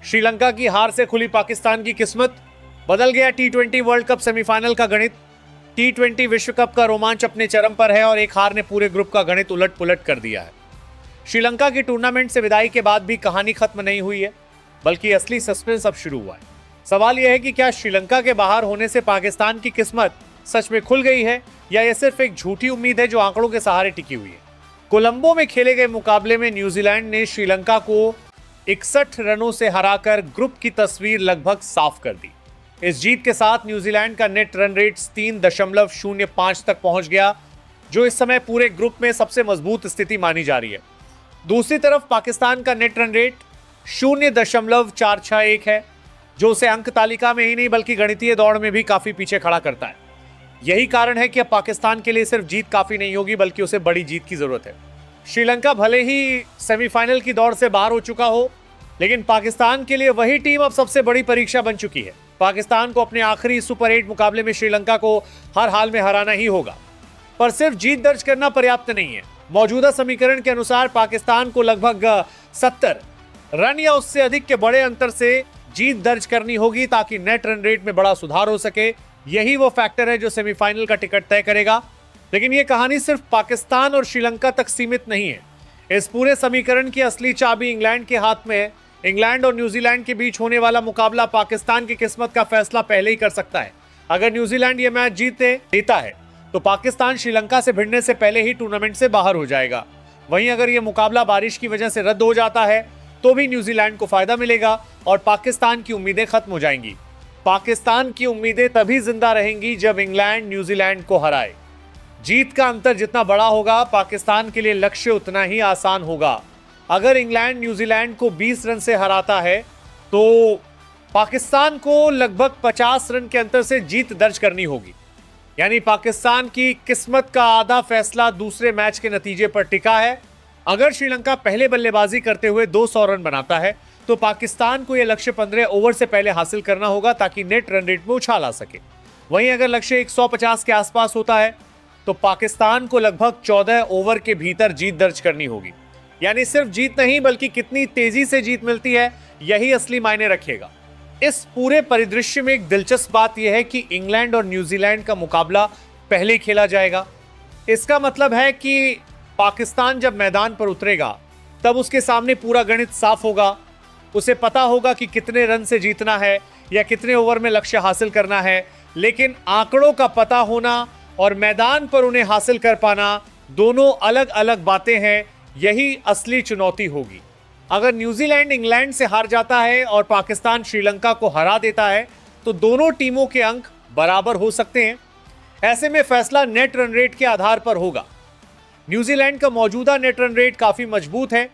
श्रीलंका की हार से खुली पाकिस्तान की किस्मत, बदल गया टी20 वर्ल्ड कप सेमीफाइनल का गणित। टी20 विश्व कप का रोमांच अपने चरम पर है और एक हार ने पूरे ग्रुप का गणित उलट पुलट कर दिया है। श्रीलंका की टूर्नामेंट से विदाई के बाद भी कहानी खत्म नहीं हुई है, बल्कि असली सस्पेंस अब शुरू हुआ है। सवाल यह है कि क्या श्रीलंका के बाहर होने से पाकिस्तान की किस्मत सच में खुल गई है, या यह सिर्फ एक झूठी उम्मीद है जो आंकड़ों के सहारे टिकी हुई है। कोलंबो में खेले गए मुकाबले में न्यूजीलैंड ने श्रीलंका को 61 रनों से हराकर ग्रुप की तस्वीर लगभग साफ कर दी। इस जीत के साथ न्यूजीलैंड का नेट रन रेट 3.05 तक पहुंच गया, जो इस समय पूरे ग्रुप में सबसे मजबूत स्थिति मानी जा रही है। दूसरी तरफ पाकिस्तान का नेट रन रेट 0.461 है, जो उसे अंक तालिका में ही नहीं बल्कि गणितीय दौड़ में भी काफी पीछे खड़ा करता है। यही कारण है कि अब पाकिस्तान के लिए सिर्फ जीत काफी नहीं होगी, बल्कि उसे बड़ी जीत की जरूरत है। श्रीलंका भले ही सेमीफाइनल की दौड़ से बाहर हो चुका हो, लेकिन पाकिस्तान के लिए वही टीम अब सबसे बड़ी परीक्षा बन चुकी है। पाकिस्तान को अपने आखिरी सुपर 8 मुकाबले में श्रीलंका को हर हाल में हराना ही होगा, पर सिर्फ जीत दर्ज करना पर्याप्त नहीं है। मौजूदा समीकरण के अनुसार पाकिस्तान को लगभग 70 रन या उससे अधिक के बड़े अंतर से जीत दर्ज करनी होगी ताकि नेट रन रेट में बड़ा सुधार हो सके। यही वो फैक्टर है जो सेमीफाइनल का टिकट तय करेगा। लेकिन ये कहानी सिर्फ पाकिस्तान और श्रीलंका तक सीमित नहीं है। इस पूरे समीकरण की असली चाबी इंग्लैंड के हाथ में है। इंग्लैंड और न्यूजीलैंड के बीच होने वाला मुकाबला पाकिस्तान की किस्मत का फैसला पहले ही कर सकता है। अगर न्यूजीलैंड ये मैच जीता है तो पाकिस्तान श्रीलंका से भिड़ने से पहले ही टूर्नामेंट से बाहर हो जाएगा। वहीं अगर ये मुकाबला बारिश की वजह से रद्द हो जाता है तो भी न्यूजीलैंड को फायदा मिलेगा और पाकिस्तान की उम्मीदें खत्म हो जाएंगी। पाकिस्तान की उम्मीदें तभी जिंदा रहेंगी जब इंग्लैंड न्यूजीलैंड को हराए। जीत का अंतर जितना बड़ा होगा, पाकिस्तान के लिए लक्ष्य उतना ही आसान होगा। अगर इंग्लैंड न्यूजीलैंड को 20 रन से हराता है तो पाकिस्तान को लगभग 50 रन के अंतर से जीत दर्ज करनी होगी। यानी पाकिस्तान की किस्मत का आधा फैसला दूसरे मैच के नतीजे पर टिका है। अगर श्रीलंका पहले बल्लेबाजी करते हुए 200 रन बनाता है तो पाकिस्तान को यह लक्ष्य 15 ओवर से पहले हासिल करना होगा ताकि नेट रन रेट में उछाल आ सके। वहीं अगर लक्ष्य 150 के आसपास होता है तो पाकिस्तान को लगभग 14 ओवर के भीतर जीत दर्ज करनी होगी। यानी सिर्फ जीत नहीं बल्कि कितनी तेजी से जीत मिलती है, यही असली मायने रखेगा। इस पूरे परिदृश्य में एक दिलचस्प बात यह है कि इंग्लैंड और न्यूजीलैंड का मुकाबला पहले खेला जाएगा। इसका मतलब है कि पाकिस्तान जब मैदान पर उतरेगा तब उसके सामने पूरा गणित साफ होगा। उसे पता होगा कि कितने रन से जीतना है या कितने ओवर में लक्ष्य हासिल करना है। लेकिन आंकड़ों का पता होना और मैदान पर उन्हें हासिल कर पाना दोनों अलग अलग बातें हैं। यही असली चुनौती होगी। अगर न्यूजीलैंड इंग्लैंड से हार जाता है और पाकिस्तान श्रीलंका को हरा देता है तो दोनों टीमों के अंक बराबर हो सकते हैं। ऐसे में फैसला नेट रन रेट के आधार पर होगा। न्यूजीलैंड का मौजूदा नेट रन रेट काफी मजबूत है,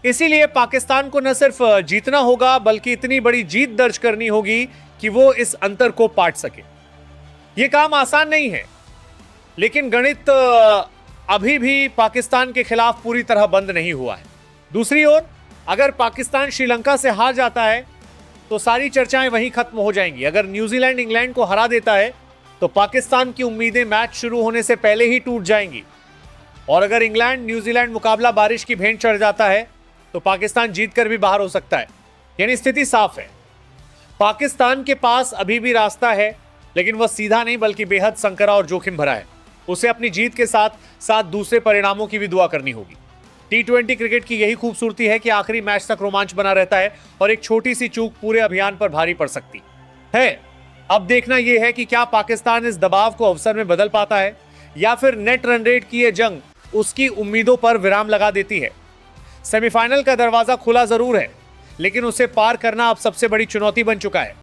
इसीलिए पाकिस्तान को न सिर्फ जीतना होगा बल्कि इतनी बड़ी जीत दर्ज करनी होगी कि वो इस अंतर को पाट सके। यह काम आसान नहीं है, लेकिन गणित अभी भी पाकिस्तान के खिलाफ पूरी तरह बंद नहीं हुआ है। दूसरी ओर अगर पाकिस्तान श्रीलंका से हार जाता है तो सारी चर्चाएं वहीं खत्म हो जाएंगी। अगर न्यूजीलैंड इंग्लैंड को हरा देता है तो पाकिस्तान की उम्मीदें मैच शुरू होने से पहले ही टूट जाएंगी। और अगर इंग्लैंड न्यूजीलैंड मुकाबला बारिश की भेंट चढ़ जाता है तो पाकिस्तान जीतकर भी बाहर हो सकता है। यानी स्थिति साफ है। पाकिस्तान के पास अभी भी रास्ता है, लेकिन वह सीधा नहीं बल्कि बेहद संकरा और जोखिम भरा है। उसे अपनी जीत के साथ साथ दूसरे परिणामों की भी दुआ करनी होगी। टी20 क्रिकेट की यही खूबसूरती है कि आखिरी मैच तक रोमांच बना रहता है और एक छोटी सी चूक पूरे अभियान पर भारी पड़ सकती है। अब देखना यह है कि क्या पाकिस्तान इस दबाव को अवसर में बदल पाता है या फिर नेट रन रेट की यह जंग उसकी उम्मीदों पर विराम लगा देती है। सेमीफाइनल का दरवाजा खुला जरूर है, लेकिन उसे पार करना अब सबसे बड़ी चुनौती बन चुका है।